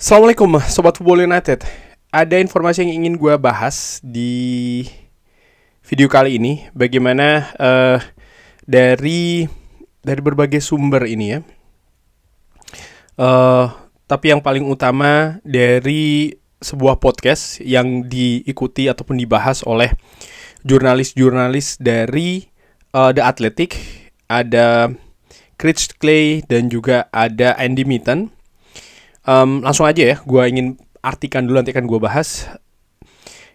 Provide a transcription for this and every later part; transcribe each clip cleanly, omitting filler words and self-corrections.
Assalamualaikum Sobat Football United. Ada informasi yang ingin gue bahas di video kali ini. Bagaimana dari berbagai sumber ini ya. Tapi yang paling utama dari sebuah podcast yang diikuti ataupun dibahas oleh jurnalis-jurnalis dari The Athletic. Ada Chris Clay dan juga ada Andy Mitten. Langsung aja ya, gue ingin artikan dulu, nanti akan gue bahas.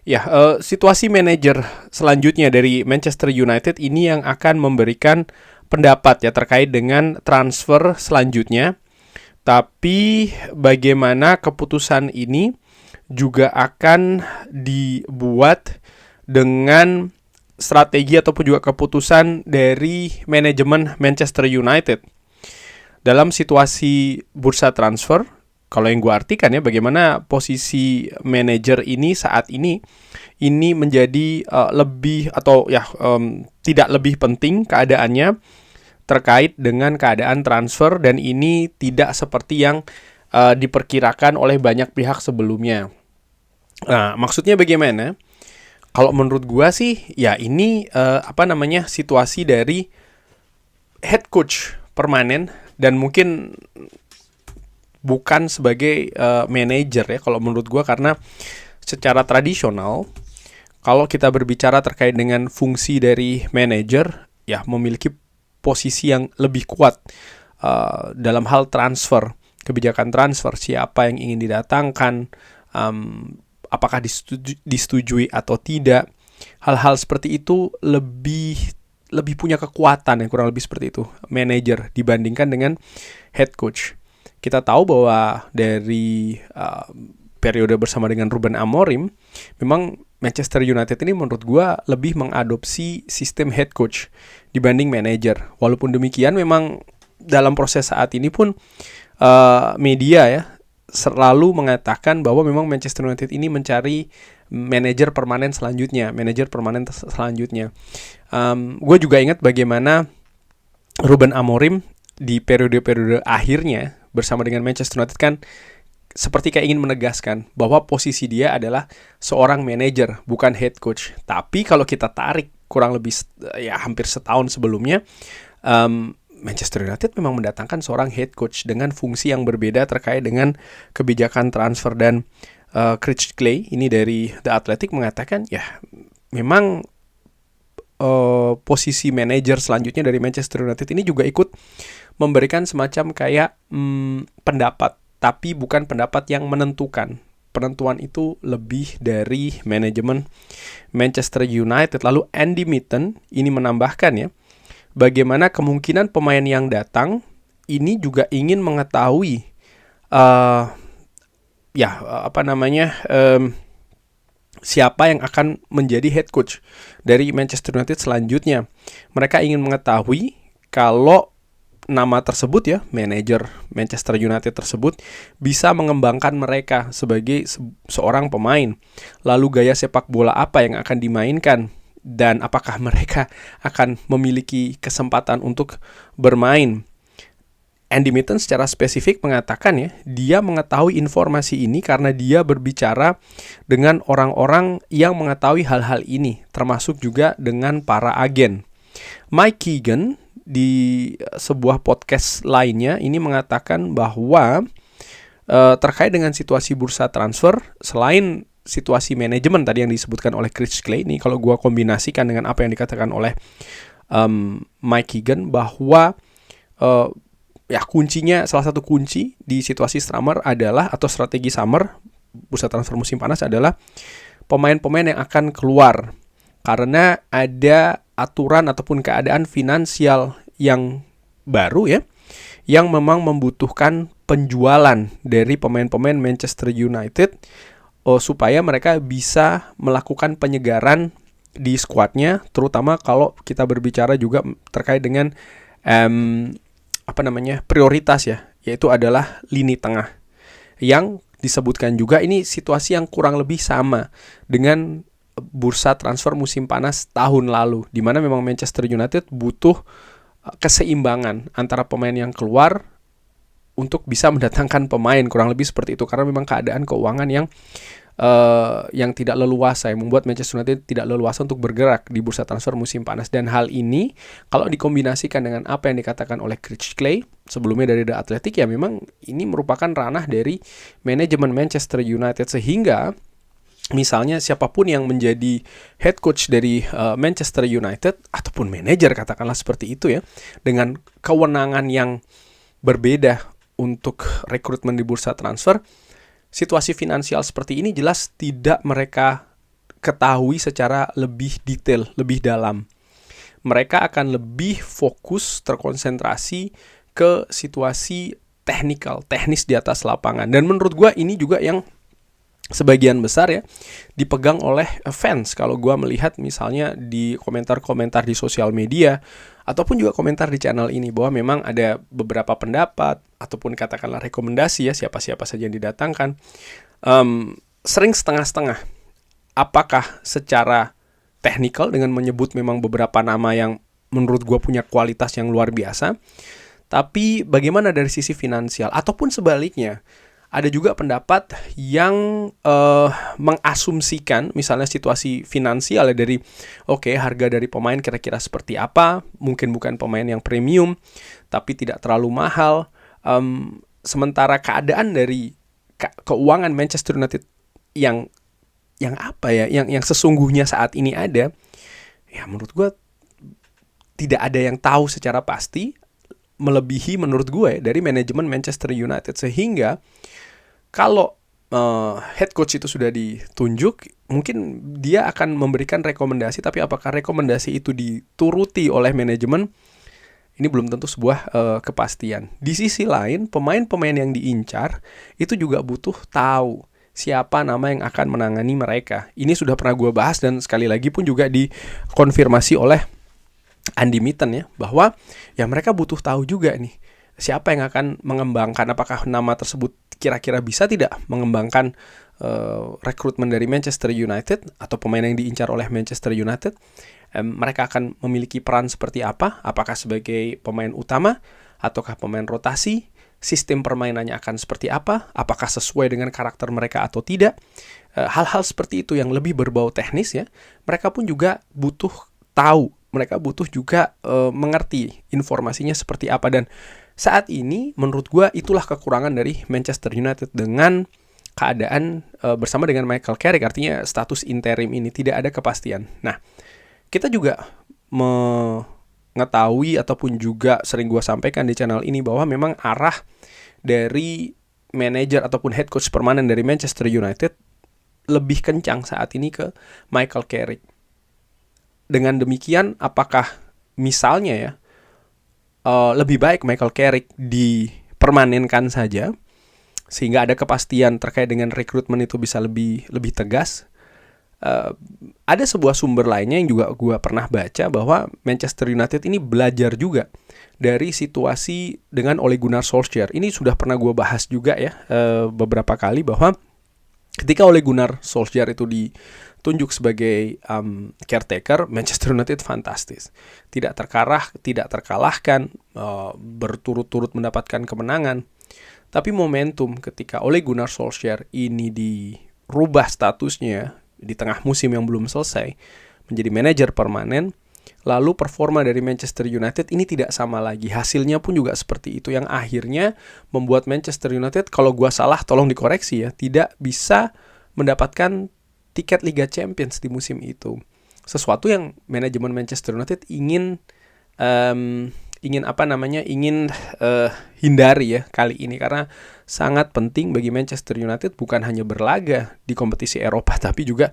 Ya, situasi manajer selanjutnya dari Manchester United ini yang akan memberikan pendapat ya terkait dengan transfer selanjutnya. Tapi bagaimana keputusan ini juga akan dibuat dengan strategi ataupun juga keputusan dari manajemen Manchester United. Dalam situasi bursa transfer, kalau yang gue artikan ya, bagaimana posisi manajer ini saat ini menjadi lebih atau ya tidak lebih penting keadaannya terkait dengan keadaan transfer, dan ini tidak seperti yang diperkirakan oleh banyak pihak sebelumnya. Nah, maksudnya bagaimana? Kalau menurut gue sih, ya ini situasi dari head coach permanen dan mungkin bukan sebagai manajer ya kalau menurut gue, karena secara tradisional kalau kita berbicara terkait dengan fungsi dari manajer ya memiliki posisi yang lebih kuat dalam hal transfer, kebijakan transfer, siapa yang ingin didatangkan, apakah disetujui atau tidak. Hal-hal seperti itu lebih punya kekuatan yang kurang lebih seperti itu manajer dibandingkan dengan head coach. Kita tahu bahwa dari periode bersama dengan Ruben Amorim, memang Manchester United ini menurut gue lebih mengadopsi sistem head coach dibanding manajer. Walaupun demikian, memang dalam proses saat ini pun media ya selalu mengatakan bahwa memang Manchester United ini mencari manajer permanen selanjutnya. Gue juga ingat bagaimana Ruben Amorim di periode-periode akhirnya bersama dengan Manchester United kan seperti kayak ingin menegaskan bahwa posisi dia adalah seorang manajer, bukan head coach. Tapi kalau kita tarik kurang lebih ya hampir setahun sebelumnya, Manchester United memang mendatangkan seorang head coach dengan fungsi yang berbeda terkait dengan kebijakan transfer. Dan Chris Clay ini dari The Athletic mengatakan ya memang posisi manajer selanjutnya dari Manchester United ini juga ikut memberikan semacam kayak pendapat, tapi bukan pendapat yang menentukan. Penentuan itu lebih dari manajemen Manchester United. Lalu Andy Mitten ini menambahkan ya, bagaimana kemungkinan pemain yang datang ini juga ingin mengetahui siapa yang akan menjadi head coach dari Manchester United selanjutnya. Mereka ingin mengetahui kalau nama tersebut ya, manajer Manchester United tersebut bisa mengembangkan mereka sebagai seorang pemain. Lalu gaya sepak bola apa yang akan dimainkan, dan apakah mereka akan memiliki kesempatan untuk bermain. Andy Mitten secara spesifik mengatakan ya, dia mengetahui informasi ini karena dia berbicara dengan orang-orang yang mengetahui hal-hal ini, termasuk juga dengan para agen. Mike Keegan di sebuah podcast lainnya ini mengatakan bahwa terkait dengan situasi bursa transfer, selain situasi manajemen tadi yang disebutkan oleh Chris Clay, ini kalau gue kombinasikan dengan apa yang dikatakan oleh Mike Keegan, bahwa kuncinya, salah satu kunci di situasi summer adalah, atau strategi summer bursa transfer musim panas adalah pemain-pemain yang akan keluar karena ada aturan ataupun keadaan finansial yang baru ya, yang memang membutuhkan penjualan dari pemain-pemain Manchester United supaya mereka bisa melakukan penyegaran di skuadnya, terutama kalau kita berbicara juga terkait dengan prioritas ya, yaitu adalah lini tengah, yang disebutkan juga ini situasi yang kurang lebih sama dengan bursa transfer musim panas tahun lalu, di mana memang Manchester United butuh keseimbangan antara pemain yang keluar untuk bisa mendatangkan pemain, kurang lebih seperti itu, karena memang keadaan keuangan yang tidak leluasa, yang membuat Manchester United tidak leluasa untuk bergerak di bursa transfer musim panas. Dan hal ini kalau dikombinasikan dengan apa yang dikatakan oleh Chris Clay sebelumnya dari The Athletic, ya memang ini merupakan ranah dari manajemen Manchester United, sehingga misalnya siapapun yang menjadi head coach dari Manchester United ataupun manajer, katakanlah seperti itu ya, dengan kewenangan yang berbeda untuk rekrutmen di bursa transfer, situasi finansial seperti ini jelas tidak mereka ketahui secara lebih detail, lebih dalam. Mereka akan lebih fokus, terkonsentrasi ke situasi teknis di atas lapangan. Dan menurut gue ini juga yang sebagian besar ya dipegang oleh fans. Kalau gue melihat misalnya di komentar-komentar di sosial media ataupun juga komentar di channel ini, bahwa memang ada beberapa pendapat ataupun katakanlah rekomendasi ya, siapa-siapa saja yang didatangkan, sering setengah-setengah. Apakah secara teknikal dengan menyebut memang beberapa nama yang menurut gue punya kualitas yang luar biasa, tapi bagaimana dari sisi finansial? Ataupun sebaliknya, ada juga pendapat yang mengasumsikan misalnya situasi finansial ya, dari harga dari pemain kira-kira seperti apa, mungkin bukan pemain yang premium tapi tidak terlalu mahal, sementara keadaan dari keuangan Manchester United yang sesungguhnya saat ini ada, ya menurut gue tidak ada yang tahu secara pasti melebihi menurut gue dari manajemen Manchester United. Sehingga kalau head coach itu sudah ditunjuk, mungkin dia akan memberikan rekomendasi, tapi apakah rekomendasi itu dituruti oleh manajemen, ini belum tentu sebuah kepastian. Di sisi lain, pemain-pemain yang diincar itu juga butuh tahu siapa nama yang akan menangani mereka. Ini sudah pernah gue bahas dan sekali lagi pun juga dikonfirmasi oleh Andy Mitten ya, bahwa ya mereka butuh tahu juga nih siapa yang akan mengembangkan, apakah nama tersebut kira-kira bisa tidak mengembangkan rekrutmen dari Manchester United atau pemain yang diincar oleh Manchester United. Mereka akan memiliki peran seperti apa, apakah sebagai pemain utama ataukah pemain rotasi, sistem permainannya akan seperti apa, apakah sesuai dengan karakter mereka atau tidak. Hal-hal seperti itu yang lebih berbau teknis ya, mereka pun juga butuh tahu, mereka butuh juga mengerti informasinya seperti apa. Dan saat ini menurut gue itulah kekurangan dari Manchester United dengan keadaan bersama dengan Michael Carrick, artinya status interim ini tidak ada kepastian. Nah, kita juga mengetahui ataupun juga sering gue sampaikan di channel ini bahwa memang arah dari manajer ataupun head coach permanen dari Manchester United lebih kencang saat ini ke Michael Carrick. Dengan demikian, apakah misalnya ya lebih baik Michael Carrick dipermanenkan saja sehingga ada kepastian terkait dengan rekrutmen itu bisa lebih tegas? Ada sebuah sumber lainnya yang juga gue pernah baca bahwa Manchester United ini belajar juga dari situasi dengan Ole Gunnar Solskjaer. Ini sudah pernah gue bahas juga ya beberapa kali, bahwa ketika Ole Gunnar Solskjaer itu ditunjuk sebagai caretaker, Manchester United fantastis, tidak terkalahkan, berturut-turut mendapatkan kemenangan. Tapi momentum ketika Ole Gunnar Solskjaer ini dirubah statusnya di tengah musim yang belum selesai menjadi manajer permanen, lalu performa dari Manchester United ini tidak sama lagi. Hasilnya pun juga seperti itu, yang akhirnya membuat Manchester United, kalau gua salah tolong dikoreksi ya, tidak bisa mendapatkan tiket Liga Champions di musim itu. Sesuatu yang manajemen Manchester United ingin hindari ya kali ini, karena sangat penting bagi Manchester United bukan hanya berlaga di kompetisi Eropa tapi juga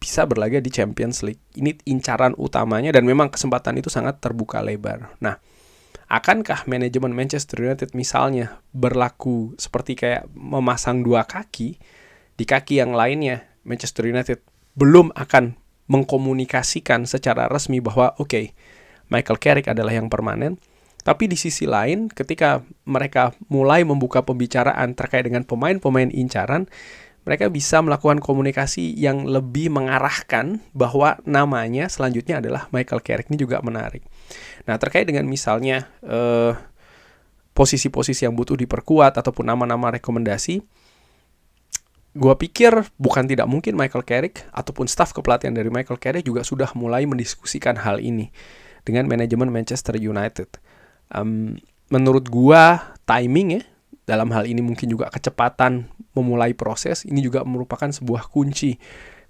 bisa berlaga di Champions League. Ini incaran utamanya dan memang kesempatan itu sangat terbuka lebar. Nah, akankah manajemen Manchester United misalnya berlaku seperti kayak memasang dua kaki, di kaki yang lainnya Manchester United belum akan mengkomunikasikan secara resmi bahwa Michael Carrick adalah yang permanen. Tapi di sisi lain, ketika mereka mulai membuka pembicaraan terkait dengan pemain-pemain incaran, mereka bisa melakukan komunikasi yang lebih mengarahkan bahwa namanya selanjutnya adalah Michael Carrick. Ini juga menarik. Nah, terkait dengan misalnya posisi-posisi yang butuh diperkuat ataupun nama-nama rekomendasi, gue pikir bukan tidak mungkin Michael Carrick ataupun staf kepelatihan dari Michael Carrick juga sudah mulai mendiskusikan hal ini dengan manajemen Manchester United. Menurut gue timing ya, dalam hal ini mungkin juga kecepatan memulai proses, ini juga merupakan sebuah kunci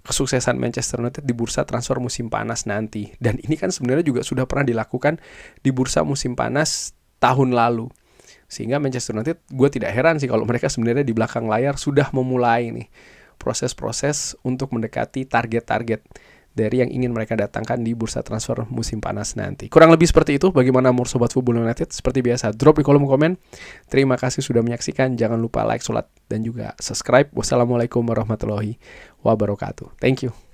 kesuksesan Manchester United di bursa transfer musim panas nanti. Dan ini kan sebenarnya juga sudah pernah dilakukan di bursa musim panas tahun lalu. Sehingga Manchester United, gue tidak heran sih kalau mereka sebenarnya di belakang layar sudah memulai nih proses-proses untuk mendekati target-target dari yang ingin mereka datangkan di bursa transfer musim panas nanti. Kurang lebih seperti itu. Bagaimana menurut Sobat Football United? Seperti biasa, drop di kolom komen. Terima kasih sudah menyaksikan. Jangan lupa like, sholat, dan juga subscribe. Wassalamualaikum warahmatullahi wabarakatuh. Thank you.